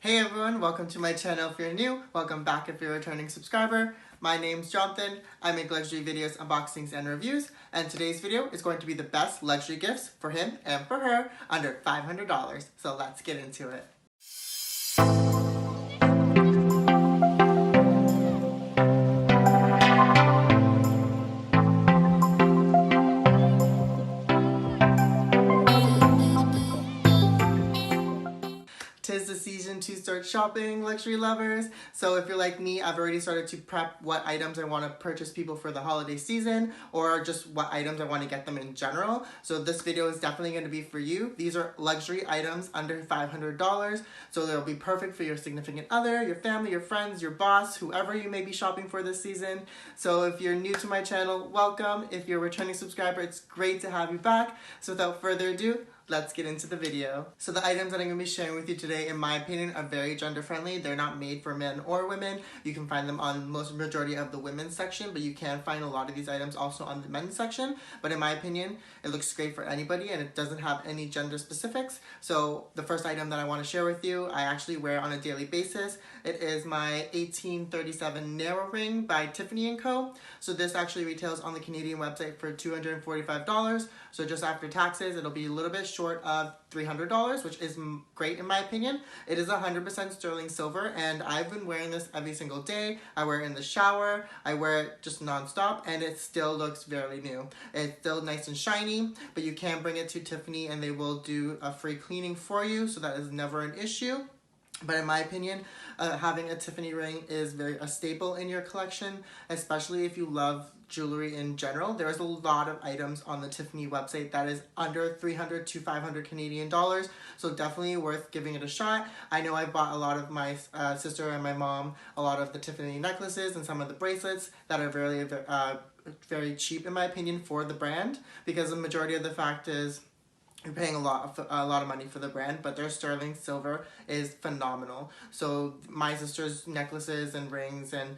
Hey everyone, welcome to my channel if you're new, welcome back if you're a returning subscriber. My name's Jonathan, I make luxury videos, unboxings, and reviews, and today's video is going to be the best luxury gifts for him and for her under $500, so let's get into it. Tis the season to start shopping, luxury lovers. So if you're like me, I've already started to prep what items I want to purchase people for the holiday season, or just what items I want to get them in general. So this video is definitely going to be for you. These are luxury items under $500, so they'll be perfect for your significant other, your family, your friends, your boss, whoever you may be shopping for this season. So if you're new to my channel, welcome. If you're a returning subscriber, it's great to have you back. So without further ado, let's get into the video. So the items that I'm going to be sharing with you today, in my opinion, are very gender friendly. They're not made for men or women. You can find them on most majority of the women's section, but you can find a lot of these items also on the men's section. But in my opinion, it looks great for anybody and it doesn't have any gender specifics. So the first item that I want to share with you, I actually wear on a daily basis. It is my 1837 narrow ring by Tiffany & Co. So this actually retails on the Canadian website for $245. So just after taxes, it'll be a little bit short of $300, which is great in my opinion. It is 100% sterling silver, and I've been wearing this every single day. I wear it in the shower, I wear it just non-stop, and it still looks very new. It's still nice and shiny, but you can bring it to Tiffany and they will do a free cleaning for you, so that is never an issue. But in my opinion, having a Tiffany ring is a staple in your collection, especially if you love jewelry in general. There's a lot of items on the Tiffany website that is under 300 to 500 Canadian dollars, so definitely worth giving it a shot. I know I bought a lot of my sister and my mom a lot of the Tiffany necklaces and some of the bracelets that are very cheap in my opinion for the brand, because the majority of the fact is you're paying a lot of money for the brand, but their sterling silver is phenomenal. So my sister's necklaces and rings and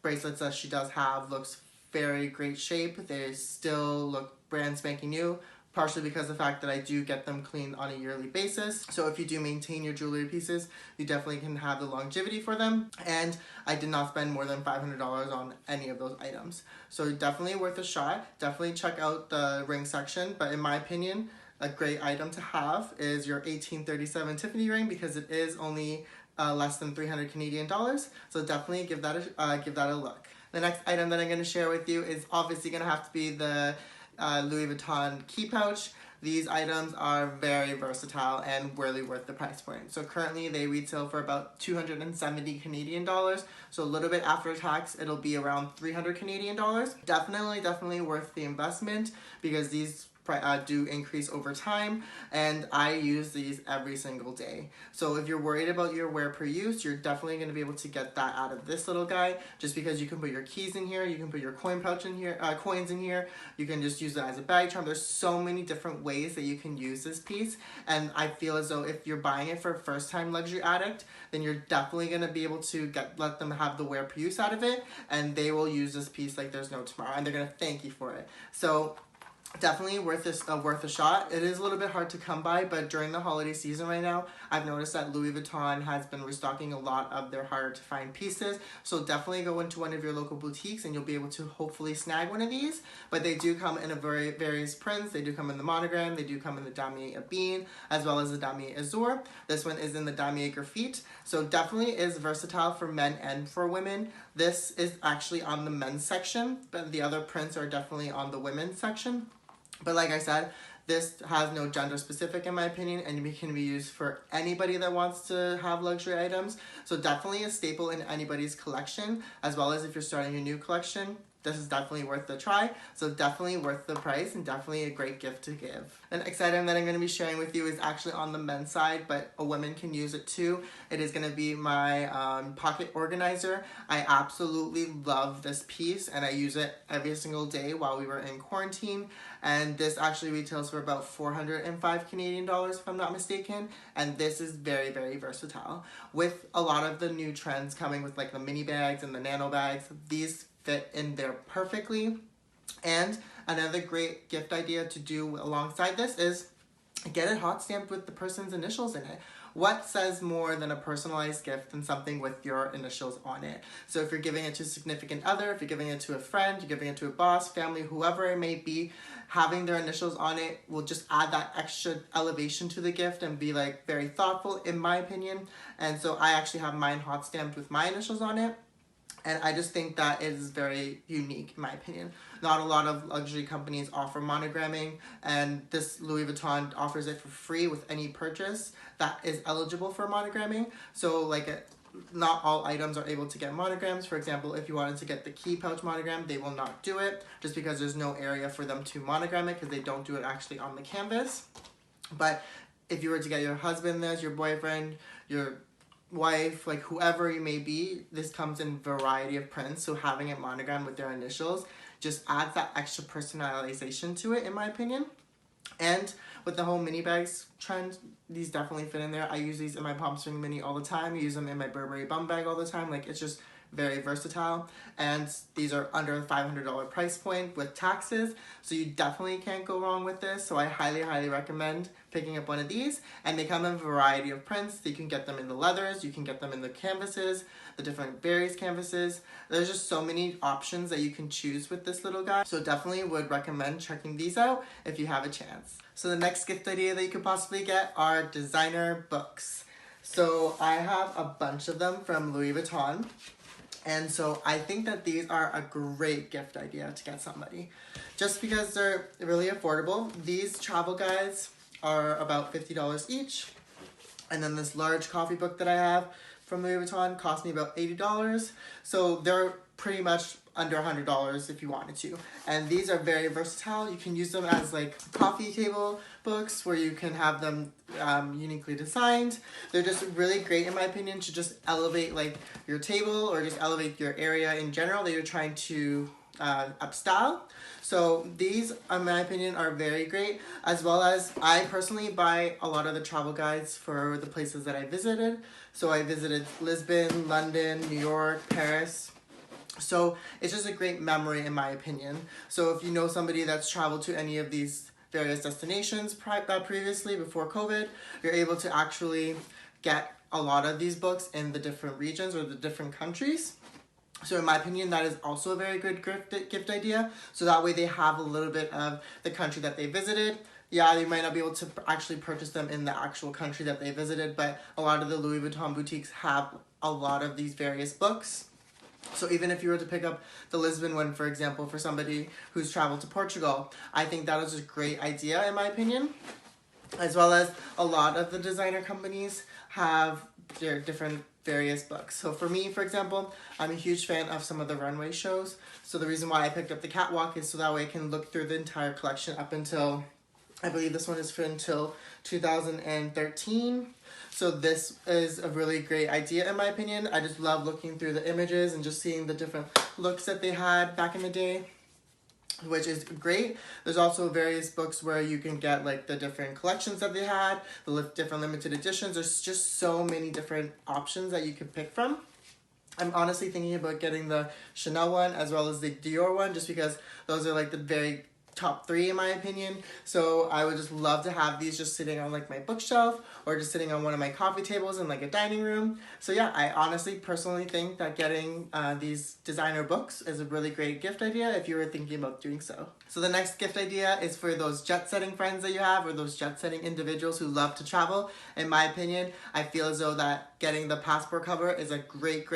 bracelets that she does have looks very great shape. They still look brand spanking new, partially because of the fact that I do get them cleaned on a yearly basis. So if you do maintain your jewelry pieces, you definitely can have the longevity for them. And I did not spend more than $500 on any of those items. So definitely worth a shot. Definitely check out the ring section. But in my opinion, a great item to have is your 1837 Tiffany ring, because it is only less than 300 Canadian dollars. So definitely give that a look. The next item that I'm going to share with you is obviously going to have to be the Louis Vuitton key pouch. These items are very versatile and really worth the price point. So currently they retail for about 270 Canadian dollars. So a little bit after tax, it'll be around 300 Canadian dollars. Definitely worth the investment, because these do increase over time, and I use these every single day. So if you're worried about your wear per use, you're definitely going to be able to get that out of this little guy, just because you can put your keys in here, you can put your coin pouch in here, coins in here, you can just use it as a bag charm. There's so many different ways that you can use this piece, and I feel as though if you're buying it for a first-time luxury addict, then you're definitely going to be able to let them have the wear per use out of it, and they will use this piece like there's no tomorrow, and they're going to thank you for it. So definitely worth a shot. It is a little bit hard to come by, but during the holiday season right now, I've noticed that Louis Vuitton has been restocking a lot of their harder to find pieces. So definitely go into one of your local boutiques and you'll be able to hopefully snag one of these. But they do come in various prints. They do come in the monogram. They do come in the damier ebene as well as the damier azur. This one is in the damier graphite. So definitely is versatile for men and for women. This is actually on the men's section, but the other prints are definitely on the women's section. But like I said, this has no gender specific in my opinion, and it can be used for anybody that wants to have luxury items. So definitely a staple in anybody's collection, as well as if you're starting a new collection. This is definitely worth the try, so definitely worth the price and definitely a great gift to give. The next item that I'm going to be sharing with you is actually on the men's side, but a woman can use it too. It is going to be my pocket organizer. I absolutely love this piece and I use it every single day while we were in quarantine, and this actually retails for about 405 Canadian dollars if I'm not mistaken, and this is very versatile. With a lot of the new trends coming with like the mini bags and the nano bags, these fit in there perfectly. And another great gift idea to do alongside this is get it hot stamped with the person's initials in it. what says more than a personalized gift than something with your initials on it? So if you're giving it to a significant other, if you're giving it to a friend, you're giving it to a boss, family, whoever it may be, having their initials on it will just add that extra elevation to the gift and be like very thoughtful, in my opinion. And so I actually have mine hot stamped with my initials on it. And I just think that it is very unique, in my opinion. Not a lot of luxury companies offer monogramming, and this Louis Vuitton offers it for free with any purchase that is eligible for monogramming. So like not all items are able to get monograms. For example, if you wanted to get the key pouch monogram, they will not do it just because there's no area for them to monogram it, because they don't do it actually on the canvas. But if you were to get your husband this, your boyfriend, your wife, like whoever you may be, this comes in variety of prints, so having it monogrammed with their initials just adds that extra personalization to it, in my opinion. And with the whole mini bags trend, these definitely fit in there. I use these in my Palm Spring mini all the time. I use them in my Burberry bum bag all the time. Like, it's just very versatile, and these are under the $500 price point with taxes, so you definitely can't go wrong with this. So I highly recommend picking up one of these, and they come in a variety of prints. You can get them in the leathers, you can get them in the canvases, the different various canvases. There's just so many options that you can choose with this little guy, so definitely would recommend checking these out if you have a chance. So the next gift idea that you could possibly get are designer books. So I have a bunch of them from Louis Vuitton. And so I think that these are a great gift idea to get somebody, just because they're really affordable. These travel guides are about $50 each. And then this large coffee book that I have from Louis Vuitton cost me about $80. So they're pretty much under $100 if you wanted to. And these are very versatile. You can use them as like coffee table books where you can have them uniquely designed. They're just really great, in my opinion, to just elevate like your table or just elevate your area in general that you're trying to upstyle. So these, in my opinion, are very great, as well as I personally buy a lot of the travel guides for the places that I visited. So I visited Lisbon, London, New York, Paris. So it's just a great memory, in my opinion. So if you know somebody that's traveled to any of these various destinations previously, before COVID, you're able to actually get a lot of these books in the different regions or the different countries. So in my opinion, that is also a very good gift idea. So that way they have a little bit of the country that they visited. Yeah, they might not be able to actually purchase them in the actual country that they visited, but a lot of the Louis Vuitton boutiques have a lot of these various books. So even if you were to pick up the Lisbon one, for example, for somebody who's traveled to Portugal, I think that is a great idea, in my opinion. As well as a lot of the designer companies have their different various books. So for me, for example, I'm a huge fan of some of the runway shows. So the reason why I picked up the catwalk is so that way I can look through the entire collection up until, I believe this one is for until 2013. So this is a really great idea, in my opinion. I just love looking through the images and just seeing the different looks that they had back in the day, which is great. There's also various books where you can get like the different collections that they had, the different limited editions. There's just so many different options that you could pick from. I'm honestly thinking about getting the Chanel one as well as the Dior one, just because those are like the very top three, in my opinion. So I would just love to have these just sitting on like my bookshelf or just sitting on one of my coffee tables in like a dining room. So yeah, I honestly personally think that getting these designer books is a really great gift idea if you were thinking about doing so. So the next gift idea is for those jet-setting friends that you have, or those jet-setting individuals who love to travel. In my opinion, I feel as though that getting the passport cover is a great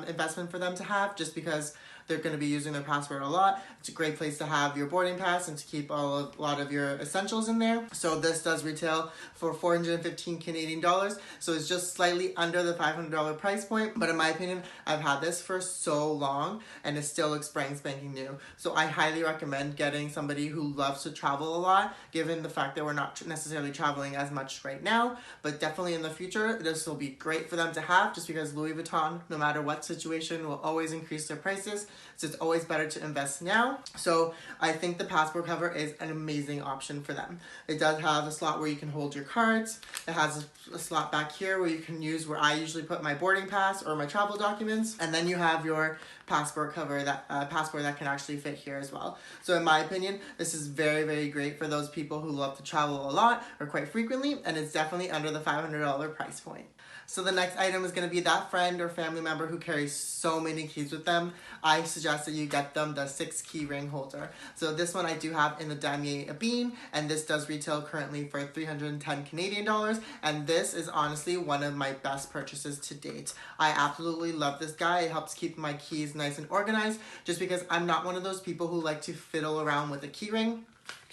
investment for them to have, just because they're going to be using their passport a lot. It's a great place to have your boarding pass and to keep a lot of your essentials in there. So this does retail for 415 Canadian dollars. So it's just slightly under the $500 price point. But in my opinion, I've had this for so long and it still looks brand spanking new. So I highly recommend getting somebody who loves to travel a lot, given the fact that we're not necessarily traveling as much right now. But definitely in the future, this will be great great for them to have just because Louis Vuitton, no matter what situation, will always increase their prices. So it's always better to invest now. So I think the passport cover is an amazing option for them. It does have a slot where you can hold your cards. It has a slot back here where you can use where I usually put my boarding pass or my travel documents. And then you have your passport cover, that passport that can actually fit here as well. So in my opinion, this is very, very great for those people who love to travel a lot or quite frequently, and it's definitely under the $500 price point. So the next item is going to be that friend or family member who carries so many keys with them. I suggest that you get them the 6-key ring holder. So this one I do have in the damier ebene, and this does retail currently for 310 Canadian dollars, and this is honestly one of my best purchases to date. I absolutely love this guy. It helps keep my keys nice and organized, just because I'm not one of those people who like to fiddle around with a key ring.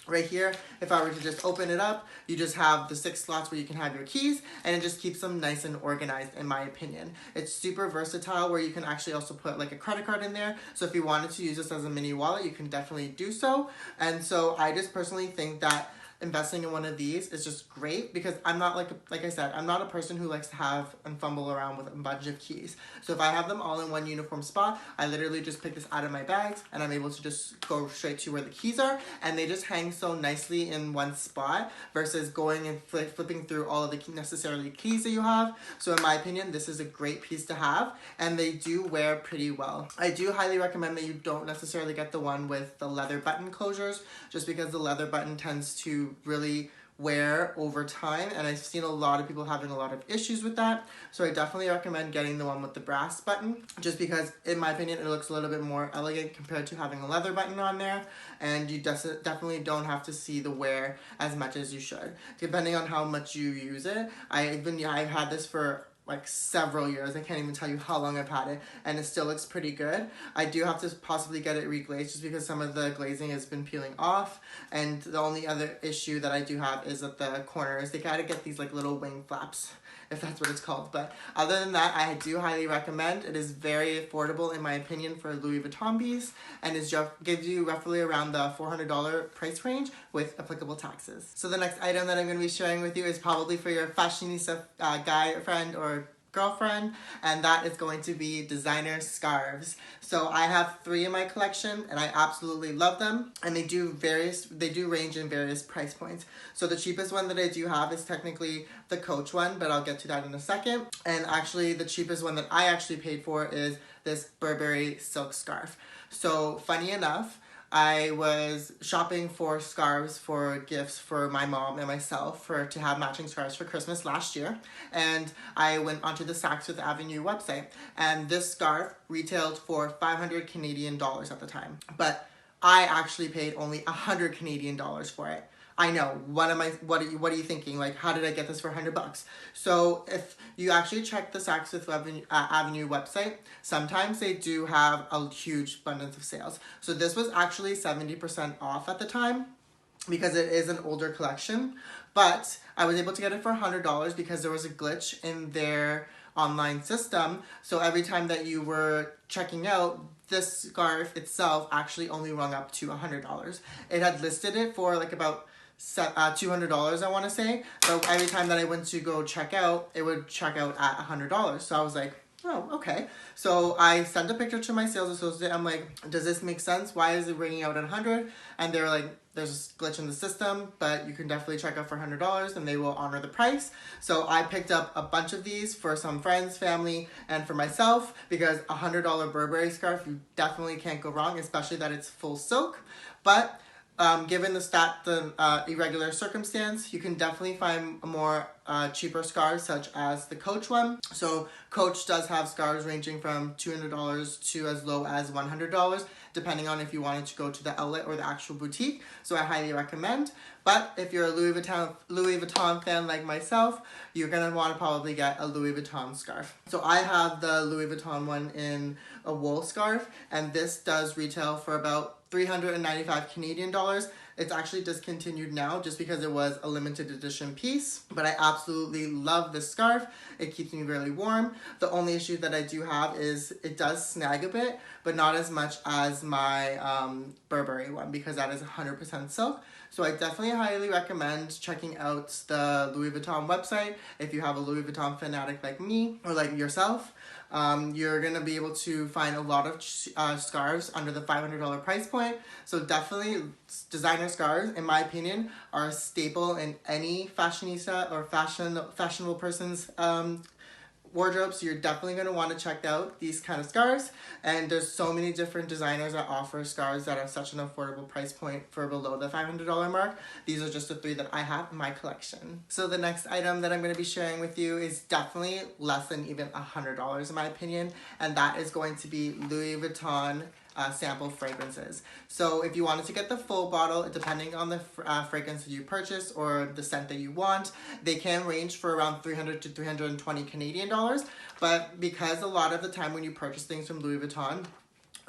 Right here, if I were to just open it up, you just have the 6 slots where you can have your keys, and it just keeps them nice and organized, in my opinion. It's super versatile where you can actually also put like a credit card in there. So if you wanted to use this as a mini wallet, you can definitely do so. And so I just personally think that investing in one of these is just great because I'm not like I said, I'm not a person who likes to have and fumble around with a bunch of keys. So if I have them all in one uniform spot, I literally just pick this out of my bags and I'm able to just go straight to where the keys are, and they just hang so nicely in one spot versus going and flipping through all of the necessarily keys that you have. So in my opinion, this is a great piece to have, and they do wear pretty well. I do highly recommend that you don't necessarily get the one with the leather button closures, just because the leather button tends to really wear over time, and I've seen a lot of people having a lot of issues with that. So I definitely recommend getting the one with the brass button, just because in my opinion it looks a little bit more elegant compared to having a leather button on there, and you definitely don't have to see the wear as much as you should, depending on how much you use it. I've had this for like several years. I can't even tell you how long I've had it, and it still looks pretty good. I do have to possibly get it reglazed just because some of the glazing has been peeling off, and the only other issue that I do have is at the corners. They gotta get these like little wing flaps, if that's what it's called. But other than that, I do highly recommend. It is very affordable in my opinion for a Louis Vuitton piece, and it gives you roughly around the $400 price range with applicable taxes. So the next item that I'm going to be sharing with you is probably for your fashionista guy friend or girlfriend, and that is going to be designer scarves. So I have 3 in my collection, and I absolutely love them, and they do range in various price points. So the cheapest one that I do have is technically the Coach one, but I'll get to that in a second. And actually the cheapest one that I actually paid for is this Burberry silk scarf. So funny enough, I was shopping for scarves for gifts for my mom and myself to have matching scarves for Christmas last year, and I went onto the Saks Fifth Avenue website, and this scarf retailed for 500 Canadian dollars at the time, but I actually paid only 100 Canadian dollars for it. I know, what are you thinking? Like, how did I get this for $100? So if you actually check the Saks Fifth Avenue website, sometimes they do have a huge abundance of sales. So this was actually 70% off at the time because it is an older collection, but I was able to get it for $100 because there was a glitch in their online system. So every time that you were checking out, this scarf itself actually only rung up to $100. It had listed it for like about $200, I want to say, but every time that I went to go check out, it would check out at $100. So I was like, oh, okay. So I sent a picture to my sales associate. I'm like, does this make sense? Why is it ringing out at 100? And they're like, there's a glitch in the system, but you can definitely check out for $100 and they will honor the price. So I picked up a bunch of these for some friends, family, and for myself, because a $100 Burberry scarf, you definitely can't go wrong, especially that it's full silk. But given the irregular circumstance, you can definitely find more cheaper scarves, such as the Coach one. So Coach does have scarves ranging from $200 to as low as $100, depending on if you wanted to go to the outlet or the actual boutique. So I highly recommend. But if you're a Louis Vuitton fan like myself, you're going to want to probably get a Louis Vuitton scarf. So I have the Louis Vuitton one in a wool scarf, and this does retail for about 395 Canadian dollars. It's actually discontinued now just because it was a limited edition piece, but I absolutely love this scarf. It keeps me really warm. The only issue that I do have is it does snag a bit, but not as much as my Burberry one, because that is 100% silk. So I definitely highly recommend checking out the Louis Vuitton website if you have a Louis Vuitton fanatic like me or like yourself. You're going to be able to find a lot of scarves under the $500 price point. So definitely designer scarves, in my opinion, are a staple in any fashionista or fashionable person's wardrobe. So you're definitely going to want to check out these kind of scarves. And there's so many different designers that offer scarves that are such an affordable price point for below the $500 mark. These are just the 3 that I have in my collection. So the next item that I'm going to be sharing with you is definitely less than even $100 in my opinion, and that is going to be Louis Vuitton sample fragrances. So if you wanted to get the full bottle, depending on the fragrance that you purchase or the scent that you want, they can range for around 300 to 320 Canadian dollars. But because a lot of the time when you purchase things from Louis Vuitton,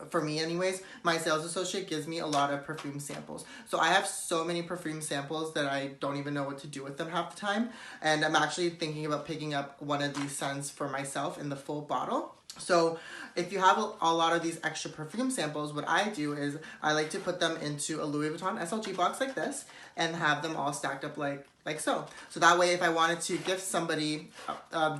for me anyways, my sales associate gives me a lot of perfume samples. So I have so many perfume samples that I don't even know what to do with them half the time. And I'm actually thinking about picking up one of these scents for myself in the full bottle. So if you have a lot of these extra perfume samples, what I do is I like to put them into a Louis Vuitton SLG box like this and have them all stacked up like so. So that way if I wanted to gift somebody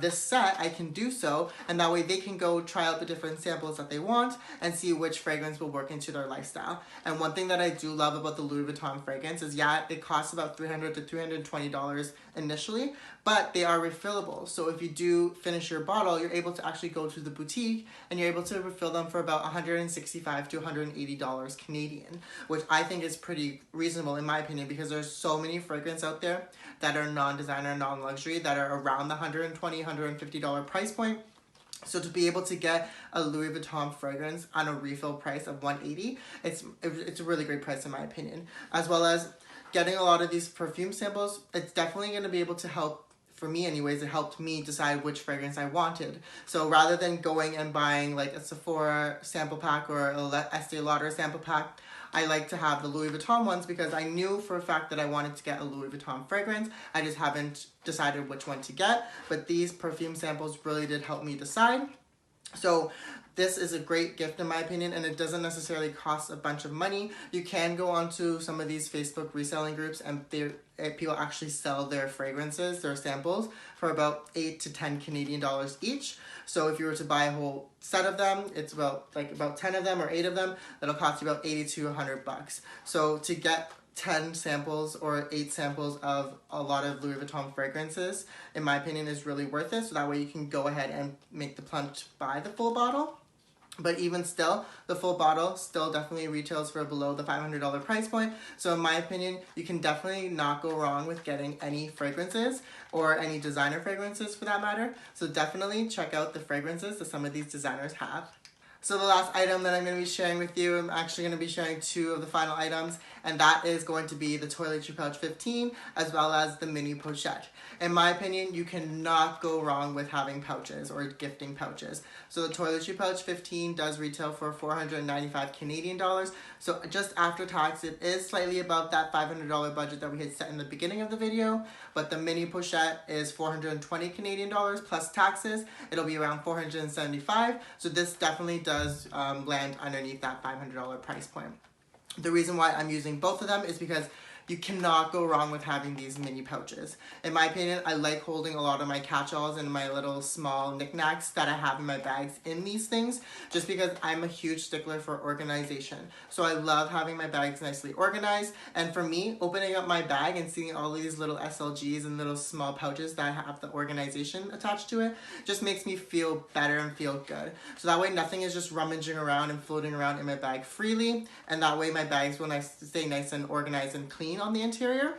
this set, I can do so, and that way they can go try out the different samples that they want and see which fragrance will work into their lifestyle. And one thing that I do love about the Louis Vuitton fragrance is, yeah, it costs about $300 to $320 initially, but they are refillable. So if you do finish your bottle, you're able to actually go to the boutique and you're able to refill them for about $165 to $180 Canadian, which I think is pretty reasonable in my opinion, because there's so many fragrances out there that are non-designer, non-luxury, that are around the $120, $150 price point. So to be able to get a Louis Vuitton fragrance on a refill price of $180, it's a really great price in my opinion. As well as getting a lot of these perfume samples, it's definitely going to be able to help. For me anyways, it helped me decide which fragrance I wanted. So rather than going and buying like a Sephora sample pack or a Estee Lauder sample pack, I like to have the Louis Vuitton ones because I knew for a fact that I wanted to get a Louis Vuitton fragrance. I just haven't decided which one to get, but these perfume samples really did help me decide. So this is a great gift in my opinion, and it doesn't necessarily cost a bunch of money. You can go onto some of these Facebook reselling groups and people actually sell their fragrances, their samples, for about 8 to 10 Canadian dollars each. So if you were to buy a whole set of them, it's about 10 of them or 8 of them, that'll cost you about 80 to 100 bucks. So to get 10 samples or 8 samples of a lot of Louis Vuitton fragrances, in my opinion, is really worth it. So that way you can go ahead and make the plunge to buy the full bottle. But even still, the full bottle still definitely retails for below the $500 price point. So in my opinion, you can definitely not go wrong with getting any fragrances or any designer fragrances for that matter. So definitely check out the fragrances that some of these designers have. So the last item that I'm going to be sharing with you, I'm actually going to be sharing 2 of the final items, and that is going to be the Toiletry Pouch 15 as well as the mini pochette. In my opinion, you cannot go wrong with having pouches or gifting pouches. So the Toiletry Pouch 15 does retail for 495 Canadian dollars. So just after tax, it is slightly above that $500 budget that we had set in the beginning of the video. But the mini pochette is 420 Canadian dollars plus taxes. It'll be around 475. So this definitely does land underneath that $500 price point. The reason why I'm using both of them is because you cannot go wrong with having these mini pouches. In my opinion, I like holding a lot of my catch-alls and my little small knickknacks that I have in my bags in these things, just because I'm a huge stickler for organization. So I love having my bags nicely organized, and for me, opening up my bag and seeing all these little SLGs and little small pouches that have the organization attached to it just makes me feel better and feel good. So that way nothing is just rummaging around and floating around in my bag freely, and that way my bags will stay nice and organized and clean on the interior.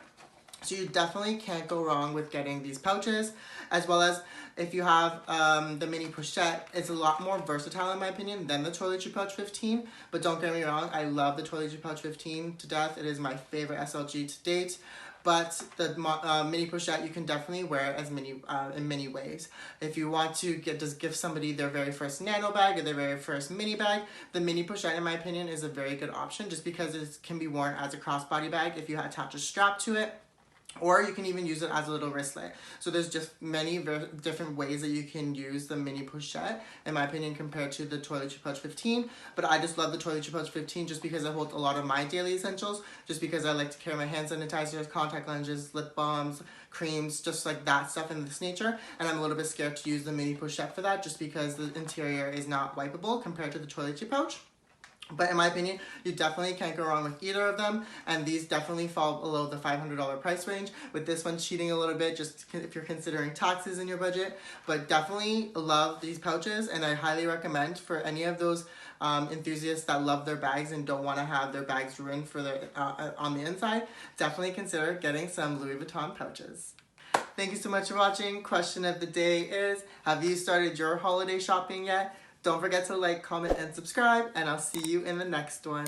So you definitely can't go wrong with getting these pouches, as well as if you have the mini pochette. It's a lot more versatile in my opinion than the Toiletry Pouch 15, but don't get me wrong, I love the Toiletry Pouch 15 to death. It is my favorite SLG to date. But the mini pochette you can definitely wear as in many ways. If you want to just give somebody their very first nano bag or their very first mini bag, the mini pochette in my opinion is a very good option, just because it can be worn as a crossbody bag if you attach a strap to it. Or you can even use it as a little wristlet. So there's just many different ways that you can use the mini pochette, in my opinion, compared to the Toiletry Pouch 15. But I just love the Toiletry Pouch 15 just because it holds a lot of my daily essentials, just because I like to carry my hand sanitizers, contact lenses, lip balms, creams, just like that stuff in this nature. And I'm a little bit scared to use the mini pochette for that, just because the interior is not wipeable compared to the Toiletry Pouch. But in my opinion, you definitely can't go wrong with either of them, and these definitely fall below the $500 price range, with this one cheating a little bit just if you're considering taxes in your budget. But definitely love these pouches, and I highly recommend for any of those enthusiasts that love their bags and don't want to have their bags ruined for their, on the inside, definitely consider getting some Louis Vuitton pouches. Thank you so much for watching. Question of the day is, have you started your holiday shopping yet? Don't forget to like, comment, and subscribe, and I'll see you in the next one.